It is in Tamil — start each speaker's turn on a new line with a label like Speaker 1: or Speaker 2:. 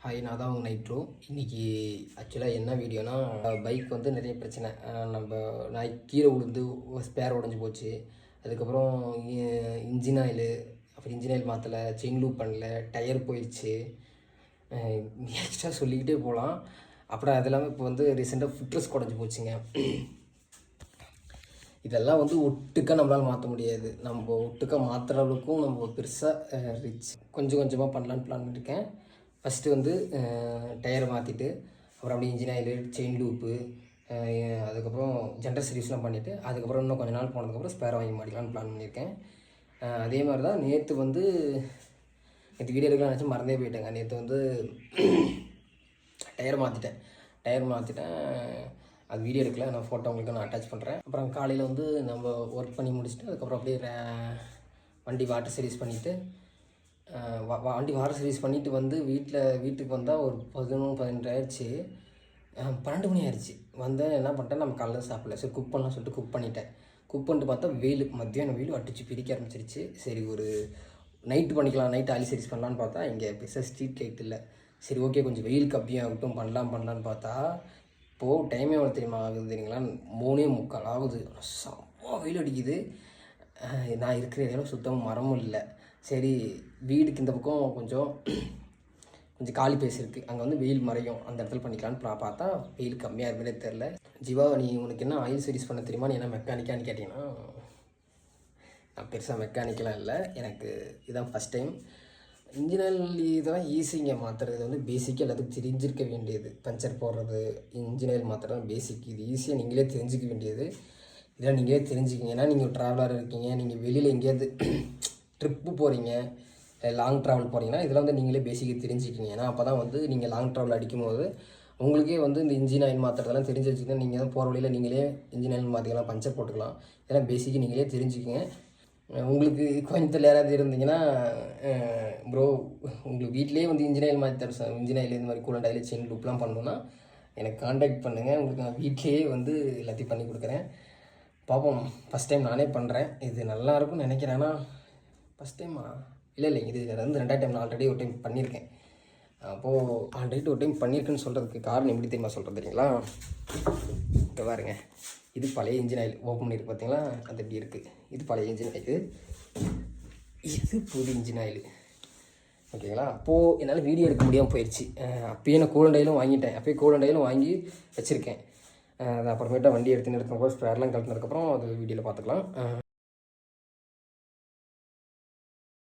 Speaker 1: ஹாய், நான் தான் உங்கள் நைட்ரோ. இன்றைக்கி ஆக்சுவலாக என்ன வீடியோனா, பைக் வந்து நிறைய பிரச்சனை. நான் கீழே விழுந்து ஸ்பேர் உடஞ்சி போச்சு. அதுக்கப்புறம் இன்ஜின் ஆயிலு, அப்புறம் இன்ஜின் ஆயில் மாற்றலை, செயின் லூப் பண்ணல, டயர் போயிடுச்சு. எக்ஸ்ட்ரா சொல்லிக்கிட்டே போகலாம். அப்புறம் அது இல்லாமல் இப்போ வந்து ரீசெண்டாக ஃபுட்ரஸ் உடஞ்சி போச்சுங்க. இதெல்லாம் வந்து ஒட்டுக்கா நம்மளால் மாற்ற முடியாது. நம்ம ஒட்டுக்கா மாற்றுற அளவுக்கும் நம்ம பெருசாக ரிச் கொஞ்சம் கொஞ்சமாக பண்ணலான்னு பிளான் பண்ணியிருக்கேன். ஃபஸ்ட்டு வந்து டயரை மாற்றிட்டு, அப்புறம் அப்படியே இன்ஜின் ஆயிலு, செயின் லூப்பு, அதுக்கப்புறம் ஜென்ரல் சர்வீஸ்லாம் பண்ணிவிட்டு, அதுக்கப்புறம் இன்னும் கொஞ்சம் நாள் போனதுக்கப்புறம் ஸ்பேர் வாங்கி மாட்டிக்கலான்னு பிளான் பண்ணியிருக்கேன். அதே மாதிரி தான் நேற்று வீடியோ எடுக்கலாம் நினச்சி மறந்தே போயிட்டேங்க. நேற்று வந்து டயர் மாற்றிட்டேன். அது வீடியோ எடுக்கல, நான் ஃபோட்டோ உங்களுக்கு நான் அட்டாச் பண்ணுறேன். அப்புறம் காலையில் வந்து நம்ம ஒர்க் பண்ணி முடிச்சுட்டு அதுக்கப்புறம் அப்படியே வண்டி வாட்டர் சர்வீஸ் பண்ணிவிட்டு, வண்டி வாட்டர் சர்வீஸ் பண்ணிவிட்டு வந்து வீட்டுக்கு வந்தால் ஒரு 11-12 ஆயிடுச்சு. 12 மணி ஆயிடுச்சு. வந்தேன், என்ன பண்ணிட்டேன், நம்ம காலைல சாப்பிடல. சரி குக் பண்ணலாம் சொல்லிட்டு குக் பண்ணிட்டு பார்த்தா மத்தியானம் வெயில் அடிச்சு பிடிக்க ஆரம்பிச்சிருச்சு. சரி ஒரு நைட்டு பண்ணிக்கலாம், நைட்டு ஆயில் சர்வீஸ் பண்ணலான்னு பார்த்தா இங்கே பெருசாக ஸ்ட்ரீட் லைட் இல்லை. சரி ஓகே, கொஞ்சம் வெயில் கம்மியாகட்டும் பண்ணலான்னு பார்த்தா இப்போது டைமே எவ்வளோ தெரியுமா ஆகுது தெரியுங்களா? 3:45 ஆகுது. செம்ம வெயில் அடிக்குது. நான் இருக்கிற ஏரியாவில் சுத்தமாக மரமும் இல்லை. சரி வீடுக்கு இந்த பக்கம் கொஞ்சம் காலி பேஸ் இருக்குது, அங்கே வந்து வெயில் மறையும், அந்த இடத்துல பண்ணிக்கலான்னு பார்த்தா வெயில் கம்மியாக இருக்குமே தெரில. ஜீவா, நீ உனக்கு என்ன ஆயில் சர்வீஸ் பண்ண தெரியுமா, நீ என்ன மெக்கானிக்கான்னு கேட்டிங்கன்னா, நான் பெருசாக மெக்கானிக்கெலாம் இல்லை. எனக்கு இதுதான் ஃபஸ்ட் டைம். இன்ஜினியல் இதெல்லாம் ஈஸிங்க மாற்றுறது, வந்து பேசிக்காக எல்லாத்துக்கும் தெரிஞ்சிருக்க வேண்டியது. பஞ்சர் போடுறது, இன்ஜினியல் மாற்றுறது பேசிக். இது ஈஸியாக நீங்களே தெரிஞ்சிக்க வேண்டியது. இதெல்லாம் நீங்களே தெரிஞ்சுக்கிங்க. ஏன்னா நீங்கள் ட்ராவலராக இருக்கீங்க, நீங்கள் வெளியில் எங்கேயாவது ட்ரிப்பு போகிறீங்க, லாங் ட்ராவல் போகிறீங்கன்னா இதெல்லாம் வந்து நீங்களே பேசிக்காக தெரிஞ்சுக்கிங்க. ஏன்னா அப்போ தான் வந்து நீங்கள் லாங் ட்ராவல் அடிக்கும்போது உங்களுக்கே வந்து இந்த இன்ஜின் ஆயில் மாற்றுறதெல்லாம் தெரிஞ்சு வச்சுக்கிங்கன்னா நீங்கள் தான் போகிற வழியில் நீங்களே இன்ஜின் ஆயில் மாற்றிக்கலாம், பஞ்சர் போட்டுக்கலாம். இதெல்லாம் பேசிக்காக நீங்களே தெரிஞ்சுக்கிங்க. உங்களுக்கு கோயம்புத்தூர்ல யாராவது இருந்தீங்கன்னா, ப்ரோ உங்களுக்கு வீட்டிலேயே வந்து இன்ஜின் ஆயில் மாற்றி தர, இன்ஜின் ஆயில் இந்த மாதிரி கூலண்ட் ஆயில், செயின் லூப்லாம் பண்ணணுன்னா எனக்கு காண்டாக்ட் பண்ணுங்கள். உங்களுக்கு நான் வீட்லேயே வந்து எல்லாத்தையும் பண்ணி கொடுக்குறேன். பார்ப்போம். ஃபஸ்ட் டைம் நானே பண்ணுறேன். இது நல்லாயிருக்கும்னு நினைக்கிறேன். ஆனால் ஃபஸ்ட் டைமா இல்லை, இது வந்து 2வது டைம். நான் ஆல்ரெடி ஒரு டைம் பண்ணியிருக்கேன். அப்போது ஆல்ரெடி ஒரு டைம் பண்ணியிருக்கேன்னு சொல்கிறதுக்கு காரணம் எப்படி தெரியுமா சொல்கிறது தெரியுங்களா? இப்போ பாருங்க, இது பழைய இன்ஜின் ஆயில் ஓப்பன் பண்ணியிருக்கு பார்த்தீங்களா, அது எப்படி இருக்குது. இது பழைய இன்ஜின் ஆயில், இது புது இன்ஜின் ஆயில். ஓகேங்களா? அப்போது என்னால் வீடியோ எடுக்க முடியாமல் போயிடுச்சு. அப்போயே நான் கூலண்ட் ஆயிலும் வாங்கிட்டேன். அப்போயே கூலண்ட் ஆயிலும் வாங்கி வச்சுருக்கேன். அது அப்புறமேட்டா வண்டி எடுத்துன்னு ஸ்பேர்லாம் கழட்டினதுக்கப்புறம் அது வீடியோவில் பார்த்துக்கலாம்.